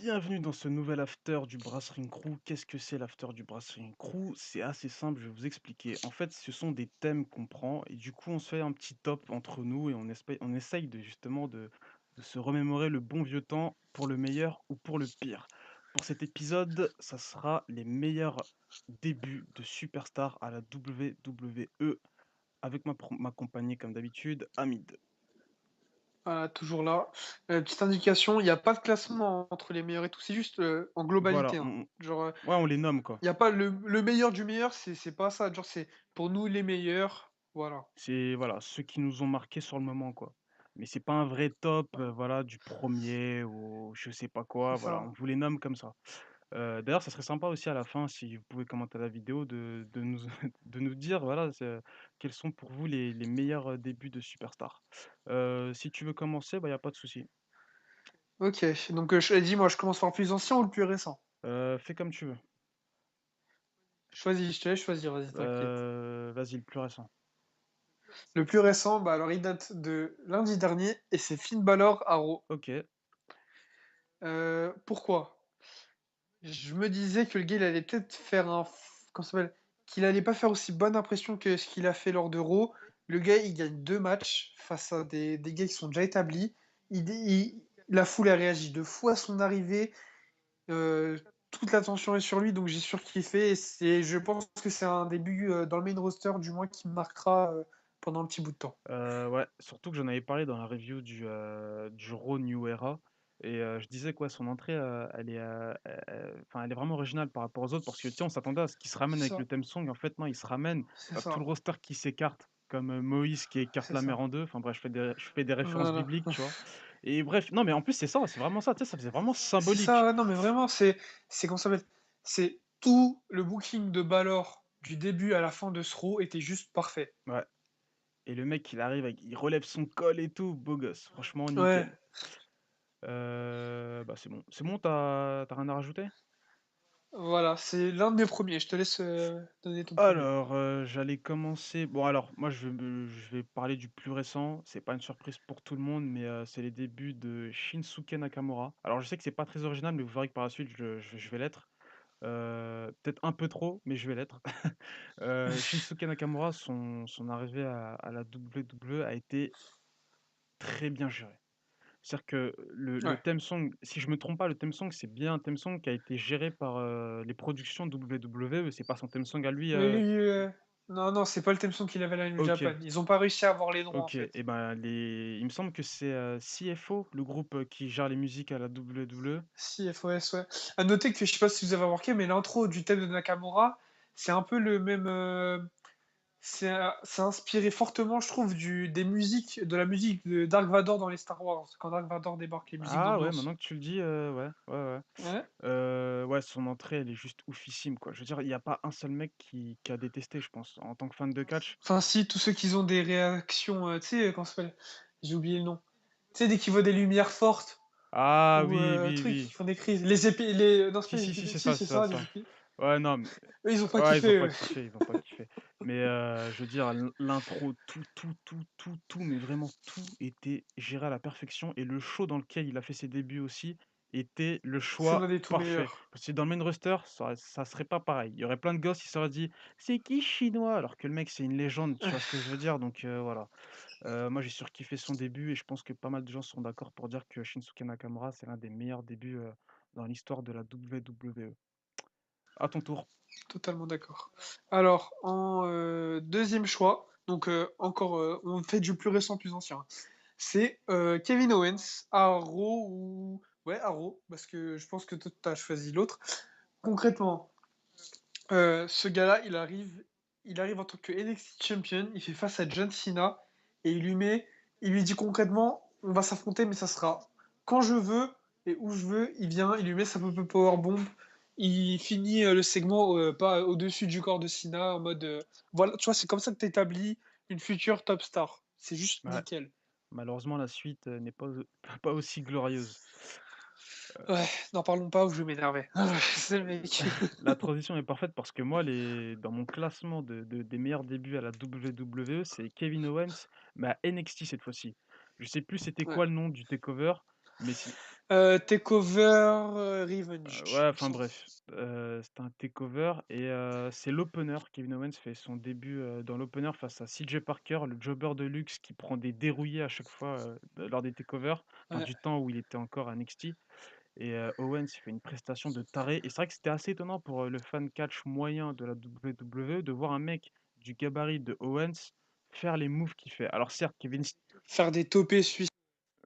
Bienvenue dans ce nouvel after du Brasserie Crew. Qu'est-ce que c'est l'after du Brasserie Crew? C'est assez simple, je vais vous expliquer. En fait, ce sont des thèmes qu'on prend et du coup, on se fait un petit top entre nous et on essaye de justement de se remémorer le bon vieux temps pour le meilleur ou pour le pire. Pour cet épisode, ça sera les meilleurs débuts de superstars à la WWE avec ma compagnie comme d'habitude, Hamid. Voilà, toujours là. Petite indication, il n'y a pas de classement entre les meilleurs et tout, c'est juste, en Voilà, globalité, hein. Genre, ouais, on les nomme quoi. il y a pas le meilleur du meilleur, c'est pas ça, genre c'est pour nous les meilleurs, voilà. C'est voilà, ceux qui nous ont marqués sur le moment, quoi. Mais c'est pas un vrai top, voilà, du premier ou je sais pas quoi, C'est voilà, on ça. vous les nomme comme ça. D'ailleurs, ça serait sympa aussi à la fin, si vous pouvez commenter la vidéo, de nous de nous dire, voilà, quels sont pour vous les meilleurs, débuts de superstar. Si tu veux commencer, bah, il y a pas de souci. OK, donc, dis-moi, je commence par le plus ancien ou le plus récent? Fais comme tu veux. Choisis, je te laisse choisir, vas-y, t'inquiète. Vas-y, le plus récent. Le plus récent, bah, alors il date de lundi dernier et c'est Finn Balor à Raw. OK. Pourquoi? Je me disais que le gars, il allait peut-être faire un f comment ça s'appelle? Qu'il allait pas faire aussi bonne impression que ce qu'il a fait lors de Raw. Le gars, il gagne 2 matchs face à des gars qui sont déjà établis. La foule a réagi de fou à son arrivée. Toute l'attention est sur lui, donc j'ai surkiffé et je pense que c'est un début, dans le main roster, du moins, qui me marquera, pendant un petit bout de temps. Ouais, surtout que j'en avais parlé dans la review du Raw New Era et je disais que ouais, son entrée, elle est, enfin, elle est vraiment originale par rapport aux autres parce que, tu sais, on s'attendait à ce qu'il se ramène C'est avec le ça, theme song. En fait, non, il se ramène, c'est tu tout ça, le roster qui s'écarte comme, Moïse qui écarte c'est la mer ça. en 2. Enfin bref, je fais des références Voilà. bibliques, tu vois? Et bref, non, mais en plus, c'est ça, c'est vraiment ça, tu sais, ça faisait vraiment C'est ça, symbolique. ouais, non, mais vraiment, c'est comment ça s'appelle? C'est tout le booking de Balor, du début à la fin de ce Raw était juste parfait. Ouais, et le mec, il arrive avec il relève son col et tout, beau gosse, franchement Ouais, nickel. Bah, c'est bon. C'est bon, t'as rien à rajouter? voilà, c'est l'un de mes premiers. Je te laisse, donner ton premier. Alors, j'allais commencer bon alors, moi je vais parler du plus récent, c'est pas une surprise pour tout le monde, mais c'est les débuts de Shinsuke Nakamura. Alors je sais que c'est pas très original, mais vous verrez que par la suite je vais l'être. Peut-être un peu trop, mais je vais l'être. Shinsuke Nakamura, son arrivée à la WWE a été très bien gérée. C'est-à-dire que le Ouais. theme song, si je me trompe pas, le theme song, c'est bien un theme song qui a été géré par, les productions WWE, c'est pas son theme song à lui, Oui, oui, non, non, c'est pas le theme song qu'il avait à la New OK. Japan. Ils ont pas réussi à avoir les droits, en OK fait. et ben, il me semble que c'est, CFO, le groupe, qui gère les musiques à la WWE. Si, FOS, ouais. À noter que, je sais pas si vous avez remarqué, mais l'intro du thème de Nakamura, c'est un peu le même, c'est inspiré fortement, je trouve, de la musique de Dark Vador dans les Star Wars, quand Dark Vador débarque, les musiques Ah ouais, d'ambiance. maintenant que tu le dis, ouais, ouais, ouais. Ouais, Ouais, son entrée, elle est juste oufissime, quoi. Je veux dire, il y a pas un seul mec qui a détesté, je pense, en tant que fan de catch. enfin si, tous ceux qui ont des réactions, tu sais, comment ça s'appelle? J'ai oublié le nom. Tu sais, dès qu'ils voient des lumières fortes Ah ou oui, oui, trucs, oui. ils font des crises. Non, c'est Si, pas les si, si, c'est si, ça, c'est c'est ça, ça, c'est les ça. épées. Ouais, non, mais Eux, ils ont pas ouais, ils ont kiffé, pas eux. kiffé, ils ont pas kiffé. Mais je veux dire, l'intro, tout, mais vraiment tout était géré à la perfection et le show dans lequel il a fait ses débuts aussi était le C'est l'un choix des tout parfait. meilleurs. Parce que dans le main roster, ça serait pas pareil. Il y aurait plein de gosses, qui seraient dit: «C'est qui chinois?» alors que le mec, c'est une légende, tu vois ce que je veux dire? Donc voilà. Moi, j'ai surkiffé son début et je pense que pas mal de gens seront d'accord pour dire que Shinsuke Nakamura, c'est l'un des meilleurs débuts, dans l'histoire de la WWE. À ton tour. Totalement d'accord. Alors, en 2e choix, donc encore, on fait du plus récent, plus ancien. C'est, Kevin Owens à Raw ou ouais, à Raw, parce que je pense que toi, tu as choisi l'autre. Concrètement, ce gars-là, il arrive en tant que NXT Champion, il fait face à John Cena et il lui dit concrètement: «On va s'affronter, mais ça sera quand je veux et où je veux». Il vient, il lui met sa powerbomb, il finit, le segment, pas au-dessus du corps de Cena en mode, voilà, tu vois? C'est comme ça que tu établis une future top star. C'est juste Ouais. nickel. Malheureusement, la suite, n'est pas pas aussi glorieuse. Ouais, n'en parlons pas ou je vais m'énerver. C'est le mec. La transition est parfaite parce que moi, dans mon classement des meilleurs débuts à la WWE, c'est Kevin Owens, mais à NXT cette fois-ci. Je sais plus c'était Ouais. quoi le nom du takeover, mais si. Takeover, Revenge, Ouais, il me enfin semble. bref, c'était un takeover et c'est l'opener. Kevin Owens fait son début, dans l'opener face à CJ Parker, le jobber de luxe qui prend des dérouillés à chaque fois, lors des takeovers, enfin Ouais. du temps où il était encore à NXT et Owens, il fait une prestation de taré et c'est vrai que c'était assez étonnant pour, le fan catch moyen de la WWE de voir un mec du gabarit de Owens faire les moves qu'il fait. Faire des topés suisses,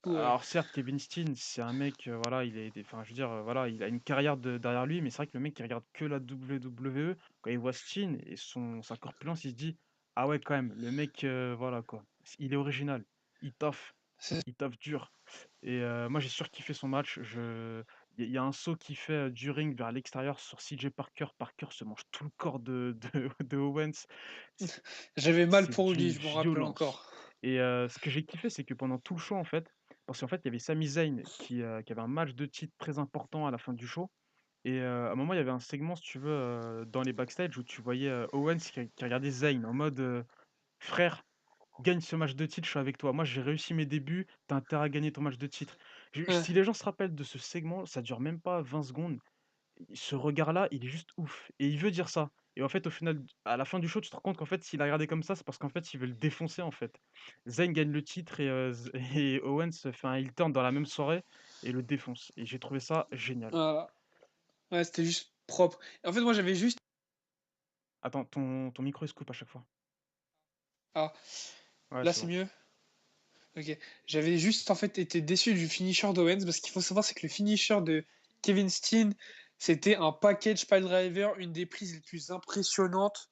Alors certes, Kevin Steen, c'est un mec, voilà, il est enfin, je veux dire, voilà, il a une carrière derrière lui, mais c'est vrai que le mec qui regarde que la WWE, quand il voit Steen et sa corpulence, il se dit: «Ah ouais, quand même, le mec, voilà quoi, il est original, il taffe, c'est il taffe dur» et moi j'ai surkiffé son match. Il y a un saut qu'il fait, du ring vers l'extérieur sur CJ Parker. Parker se mange tout le corps de Owens. C'est j'avais mal c'est pour lui, d'une je m'en rappelle violence encore. et ce que j'ai kiffé, c'est que pendant tout le show, en fait, parce qu'en fait, il y avait Sami Zayn qui avait un match de titre très important à la fin du show et à un moment, il y avait un segment, si tu veux, dans les backstage où tu voyais, Owens qui regardait Zayn en mode, «Frère, gagne ce match de titre, je suis avec toi. Moi, j'ai réussi mes débuts, tu as intérêt à gagner ton match de titre». Ouais, Si les gens se rappellent de ce segment, ça dure même pas 20 secondes. Ce regard-là, il est juste ouf et il veut dire ça et en fait, au final, à la fin du show, tu te rends compte qu'en fait, s'il a regardé comme ça, c'est parce qu'en fait, il veut le défoncer, en fait. Zayn gagne le titre et Z et Owens fait un heel turn dans la même soirée et le défonce et j'ai trouvé ça génial. voilà. Ouais, c'était juste propre. En fait, moi, j'avais juste Attends, ton micro, il se coupe à chaque fois. ah, Ouais, là, c'est c'est bon. mieux? OK. J'avais juste, en fait, été déçu du finisher d'Owens parce qu'il faut savoir, c'est que le finisher de Kevin Steen, c'était un package piledriver, une des prises les plus impressionnantes.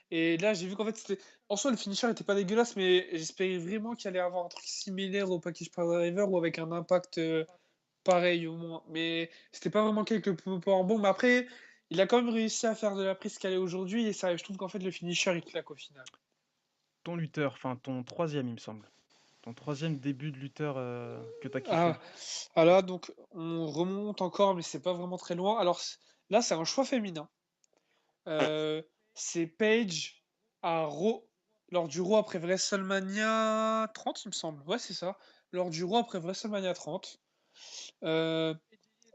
Et là, j'ai vu qu'en fait, c'était en soi, le finisher était pas dégueulasse, mais j'espérais vraiment qu'il allait avoir un truc similaire au package piledriver ou avec un impact, pareil au moins. Mais c'était pas vraiment quelque point bon, mais après, il a quand même réussi à faire de la prise qu'elle est aujourd'hui et ça je trouve qu'en fait, le finisher, il claque au final. Ton lutteur, enfin ton troisième, il me semble. Ton troisième début de lutteur, que tu as kiffé. Ah, ah là, donc on remonte encore, mais c'est pas vraiment très loin. Alors là, c'est un choix féminin. C'est Paige à Raw, lors du Raw après WrestleMania 30, il me semble. Ouais, c'est ça. Lors du Raw après WrestleMania 30, euh,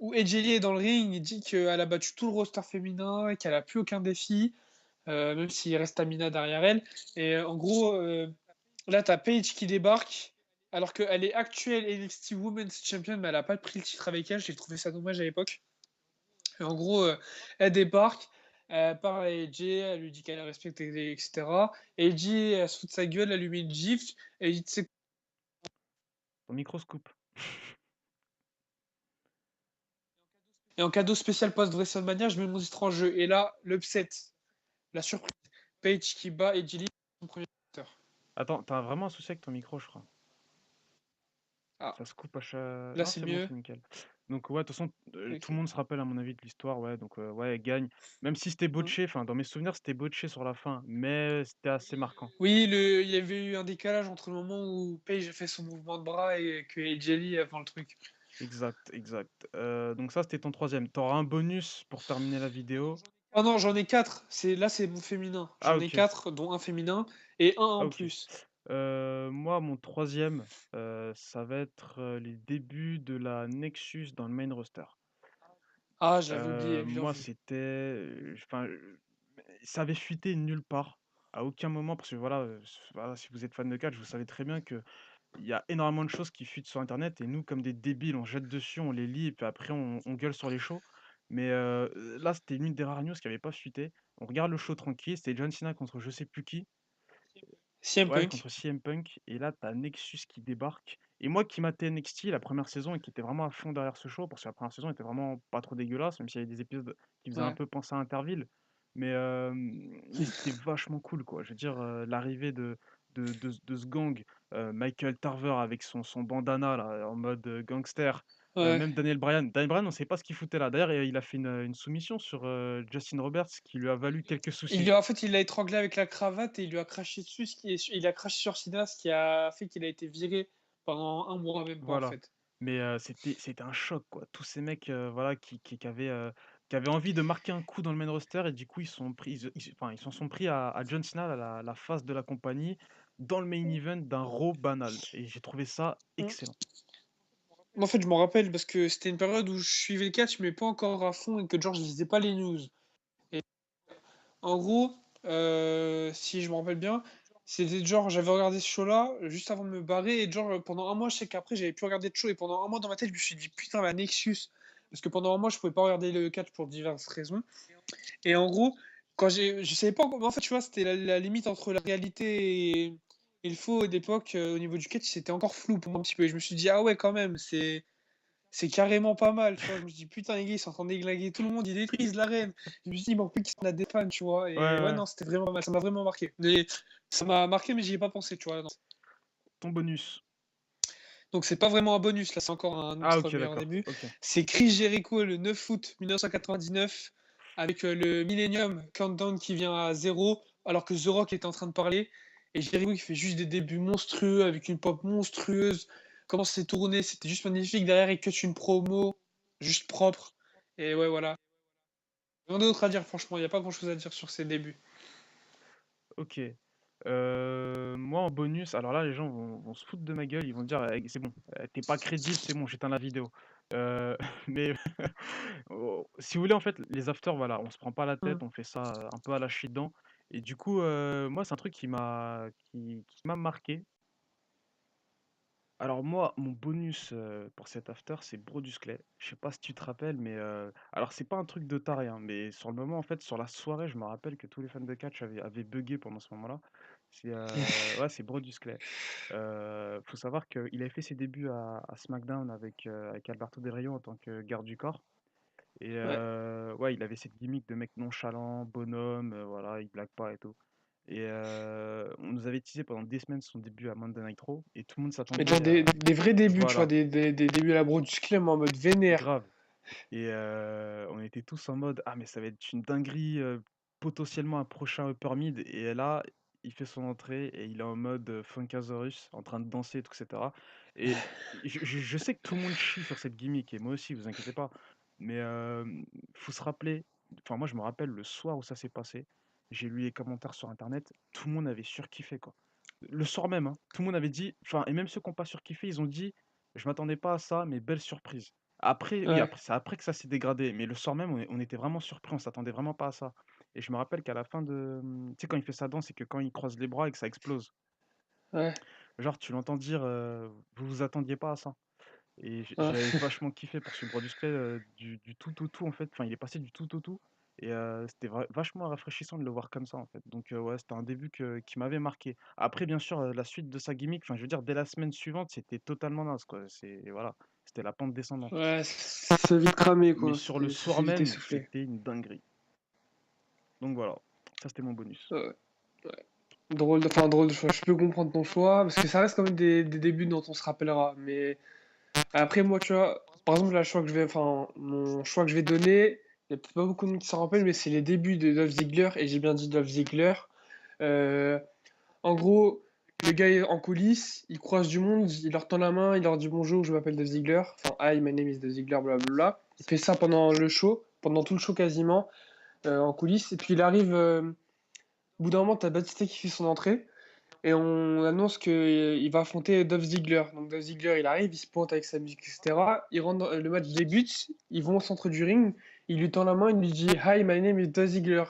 où Edge Lee est dans le ring, il dit qu'elle a battu tout le roster féminin et qu'elle a plus aucun défi, même s'il reste Tamina derrière elle. Et en gros, là, t'as Paige qui débarque, alors qu'elle est actuelle NXT Women's Champion, mais elle a pas pris le titre avec elle. J'ai trouvé ça dommage à l'époque. Et en gros, elle débarque, elle parle à AJ, elle lui dit qu'elle la respecte, etc. Et AJ, elle se fout de sa gueule, elle lui met une gifle, et elle dit, tu sais. Ton micro se coupe. Et en cadeau spécial post-WrestleMania, je mets mon titre en jeu. Et là, l'upset, la surprise, Paige qui bat AJ Lee, son premier lutteur. Attends, tu vraiment un souci avec ton micro, je crois. Ah, Ça se coupe à cha là, non, c'est c'est bon, mieux. c'est nickel. Donc ouais, de toute façon, tout le Ok. monde se rappelle à mon avis de l'histoire, ouais, donc ouais, elle gagne. Même si c'était Mm. botché, enfin dans mes souvenirs, c'était botché sur la fin, mais c'était assez marquant. Oui, il y avait eu un décalage entre le moment où Paige a fait son mouvement de bras et que AJ Lee a fait le truc. Exact, exact. Donc ça, c'était ton troisième. T'auras un bonus pour terminer la vidéo. Ah non, j'en ai quatre. Là, c'est mon féminin. Ah J'en ai OK, quatre, dont un féminin et un ah en OK. plus. Moi, mon troisième, ça va être, les débuts de la Nexus dans le main roster. Ah, je l'avais oublié, bien Moi, vu. c'était, enfin, ça avait fuité nulle part. À aucun moment, parce que voilà, voilà, si vous êtes fan de catch, vous savez très bien qu'il y a énormément de choses qui fuitent sur internet et nous, comme des débiles, on jette dessus, on les lit et puis après on gueule sur les shows. Mais là, c'était l'une des rares news qui avait pas fuité. On regarde le show tranquille, c'était John Cena contre je sais plus qui. CM Ouais, Punk. contre CM Punk et là, tu Nexus qui débarque et moi qui matais NXT la première saison et qui était vraiment à fond derrière ce show, parce que la première saison était vraiment pas trop dégueulasse, même s'il y avait des épisodes qui faisaient un Ouais. peu penser à Interville, mais c'était vachement cool, quoi. Je veux dire, l'arrivée de ce gang, Michael Tarver avec son bandana là, en mode, gangster, Ouais. même Daniel Bryan, on sait pas ce qu'il foutait là. D'ailleurs, il a fait une soumission sur, Justin Roberts qui lui a valu quelques soucis. En fait, il l'a étranglé avec la cravate et il lui a craché dessus, il a craché sur Sina, ce qui a fait qu'il a été viré pendant un mois, même pas en Voilà, fait. mais c'était un choc, quoi. Tous ces mecs, voilà, qui avaient envie de marquer un coup dans le main roster et du coup, ils s'en sont pris à John Cena, la face de la compagnie, dans le main event d'un Raw banal et j'ai trouvé ça Mm. excellent. moi, en fait, je m'en rappelle parce que c'était une période où je suivais le catch, mais pas encore à fond et que genre je lisais pas les news. Et en gros, si je me rappelle bien, c'était genre j'avais regardé ce show-là juste avant de me barrer et genre pendant un mois, je sais qu'après j'avais plus regardé de show et pendant un mois dans ma tête, je me suis dit putain la Nexus parce que pendant un mois je pouvais pas regarder le catch pour diverses raisons. Et en gros, quand je savais pas en fait, tu vois, c'était la limite entre la réalité et le faux d'époque, au niveau du catch, c'était encore flou pour moi un petit peu et je me suis dit: «Ah ouais, quand même, c'est carrément pas mal», tu vois? Je me suis dit: «Putain, les gars, ils sont en train de déglinguer tout le monde, ils détruisent l'arène». Je me suis dit: «Il manque plus qu'ils a des fans», tu vois? Ouais, Et ouais, ouais. non, c'était vraiment pas mal, ça m'a vraiment marqué. Mais ça m'a marqué, mais j'y ai pas pensé, tu vois? Non. Ton bonus. Donc c'est pas vraiment un bonus, là, c'est encore un Ah autre OK, meilleur d'accord. début. OK. C'est Chris Jericho le 9 août 1999 avec, le Millennium Countdown qui vient à 0 alors que The Rock est en train de parler et Jericho qui fait juste des débuts monstrueux avec une pop monstrueuse. Comment c'est tourné, c'était juste magnifique. Derrière, il cut une promo juste propre et ouais, voilà. Rien d'autre à dire franchement, il y a pas grand chose à dire sur ses débuts. OK. Moi en bonus, alors là les gens vont se foutre de ma gueule, ils vont dire: «C'est bon, tu pas crédible, c'est bon, j'éteins la vidéo». Mais si vous voulez en fait les afters voilà, on se prend pas la Mmh. tête, on fait ça, un peu à la dedans et du coup, moi c'est un truc qui m'a marqué. Alors moi, mon bonus, pour cet after, c'est Brodus Clay. Je sais pas si tu te rappelles, mais alors c'est pas un truc de taré, hein, mais sur le moment, en fait, sur la soirée, je me rappelle que tous les fans de catch avaient buggé pendant ce moment-là. Ouais, c'est Brodus Clay. Faut savoir qu'il avait fait ses débuts à SmackDown avec Alberto Del Rio en tant que garde du corps et Ouais. ouais, il avait cette gimmick de mec nonchalant, bonhomme, voilà, il blague pas et tout et on nous avait teasé pendant des semaines son début à Monday Night Raw et tout le monde Mais genre s'attendait des vrais débuts, tu vois? voilà, Des débuts à la Brodus Clay, mais en mode vénère. grave et on était tous en mode: «Ah mais ça va être une dinguerie, potentiellement un prochain upper mid» et là, il fait son entrée et il est en mode, Funkasaurus en train de danser et tout et cetera et je sais que tout le monde chie sur cette gimmick et moi aussi, vous inquiétez pas, mais faut se rappeler enfin moi je me rappelle le soir où ça s'est passé, j'ai lu les commentaires sur internet, tout le monde avait surkiffé quoi. Le soir même, hein, tout le monde avait dit enfin et même ceux qui ont pas surkiffé, ils ont dit: «Je m'attendais pas à ça, mais belle surprise». Après, oui, Ouais. après c'est après que ça s'est dégradé, mais le soir même, on était vraiment surpris, on s'attendait vraiment pas à ça et je me rappelle qu'à la fin de, tu sais, quand il fait sa danse et que quand il croise les bras et que ça explose, Ouais. genre, tu l'entends dire, «Vous vous attendiez pas à ça» et Ouais. j'avais vachement kiffé pour ce Brodus Clay, du tout au tout, en fait. Enfin, il est passé du tout au tout et c'était vachement rafraîchissant de le voir comme ça, en fait. Donc ouais, c'était un début qui m'avait marqué. Après, bien sûr, la suite de sa gimmick, enfin, je veux dire, dès la semaine suivante, c'était totalement naze, quoi. Voilà, c'était la pente descendante. Ouais, ça s'est vite cramé, Mais quoi. sur le Ça soir s'est vite même, essoufflé. c'était une dinguerie. Donc voilà, ça c'était mon bonus. Ouais, ouais. Drôle de choix. Je peux comprendre ton choix, parce que ça reste quand même des débuts dont on se rappellera. Mais après, moi, tu vois, par exemple, mon choix que je vais donner, il y a peut-être pas beaucoup de monde qui s'en rappelle, mais c'est les débuts de Dolph Ziggler, et j'ai bien dit Dolph Ziggler. Euh, En gros, le gars est en coulisses, il croise du monde, il leur tend la main, il leur dit bonjour, je m'appelle Dolph Ziggler. Enfin, hi, my name is Dolph Ziggler, blablabla. Il fait ça pendant le show, pendant tout le show quasiment, en coulisses. Et puis il arrive, au bout d'un moment, t'as Batista qui fait son entrée, et on annonce qu'il va affronter Dolph Ziggler. Donc Dolph Ziggler, il arrive, il se pointe avec sa musique, etc. Le match débute, ils vont au centre du ring, il lui tend la main, il lui dit hi, my name is Dolph Ziggler.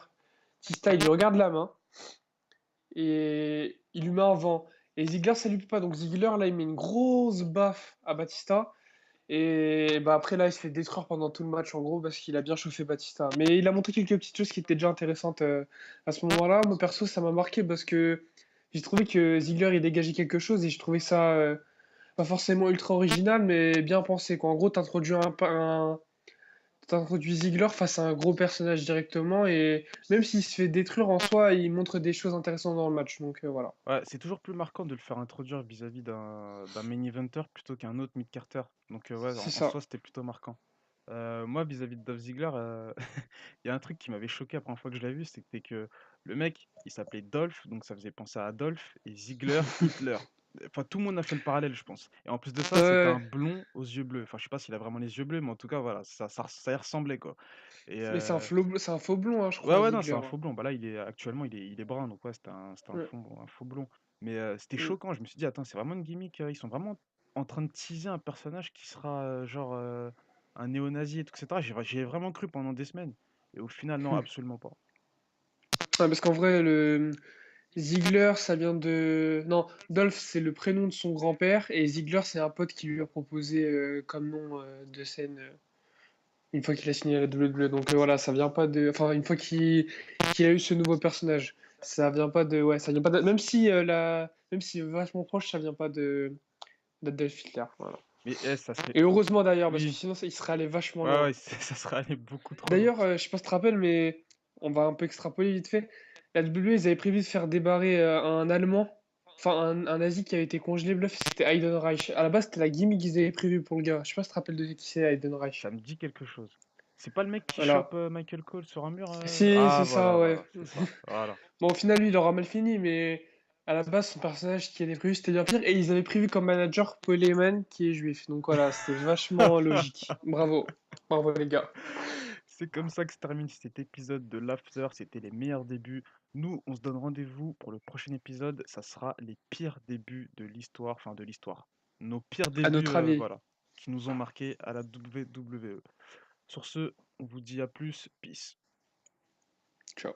Batista, il lui regarde la main, et il lui met un vent. Et Ziggler, ça lui plaît pas. Donc Ziggler, là, il met une grosse baffe à Batista. Et bah après, là, il se fait détruire pendant tout le match, en gros, parce qu'il a bien chauffé Batista. Mais il a montré quelques petites choses qui étaient déjà intéressantes à ce moment-là. Moi, perso, ça m'a marqué parce que j'ai trouvé que Ziggler, il dégageait quelque chose et je trouvais ça pas forcément ultra original, mais bien pensé, quoi. En gros, t'introduis Ziggler face à un gros personnage directement et même s'il se fait détruire en soi, il montre des choses intéressantes dans le match. Donc voilà. Ouais, c'est toujours plus marquant de le faire introduire vis-à-vis d'un main eventer plutôt qu'un autre mid-carter. Donc ouais, C'est en ça. soi, c'était plutôt marquant. Moi, vis-à-vis de Dolph Ziggler, il y a un truc qui m'avait choqué la première fois que je l'ai vu, c'était que le mec, il s'appelait Dolph, donc ça faisait penser à Adolf, et Ziggler, Hitler. Enfin, tout le monde a fait le parallèle, je pense. Et en plus de ça, c'était un Ouais, blond aux yeux bleus. Enfin, je sais pas s'il a vraiment les yeux bleus, mais en tout cas, voilà, ça y ressemblait, quoi. Et mais c'est un faux blond, hein, je ouais, crois, ouais, non, c'est Ziggler. un faux blond. Bah là, actuellement, il est brun, donc ouais, c'était Ouais. un faux blond. Mais c'était Mm. choquant. Je me suis dit, attends, c'est vraiment une gimmick. Ils sont vraiment. en train de teaser un personnage qui sera, genre, un néo-nazi et tout et cetera. J'y ai vraiment cru pendant des semaines et au final, non, absolument pas. Ouais, parce qu'en vrai, le Ziegler, ça vient de... Non, Dolph, c'est le prénom de son grand-père, et Ziegler, c'est un pote qui lui a proposé comme nom de scène une fois qu'il a signé à la WWE. Donc voilà, ça vient pas de... Enfin, une fois qu'il a eu ce nouveau personnage, ça vient pas de... Ouais, ça vient pas de... Même si, Même si vachement proche, ça vient pas d'Adolf Hitler. Voilà. Mais ça serait Et heureusement d'ailleurs, parce que oui, sinon, il serait allé vachement ouais, loin. ouais, ça serait allé beaucoup trop loin. D'ailleurs, je sais pas si tu te rappelles, mais on va un peu extrapoler vite fait. La WWE, ils avaient prévu de faire débarrer un Allemand, enfin un Nazi qui avait été congelé bluff, c'était Heidenreich. À la base, c'était la gimmick qu'ils avaient prévue pour le gars. Je sais pas si tu te rappelles de qui c'est Ça Heidenreich. me dit quelque chose. C'est pas le mec qui chope, Voilà. Michael Cole sur un mur, Si, Ah c'est voilà, ça, voilà, ouais. c'est ça, voilà. Bon, au final, lui, il aura mal fini, mais à la base, son personnage qui était prévu, c'était bien pire. Et ils avaient prévu comme manager Paul Heyman, qui est juif. Donc voilà, c'était vachement logique. Bravo. Bravo, les gars. C'est comme ça que se termine cet épisode de l'After, c'était les meilleurs débuts. Nous, on se donne rendez-vous pour le prochain épisode, ça sera les pires débuts de l'histoire, enfin de l'histoire. Nos pires À débuts, notre avis. voilà, qui nous ont marqués à la WWE. Sur ce, on vous dit à plus, peace. Ciao.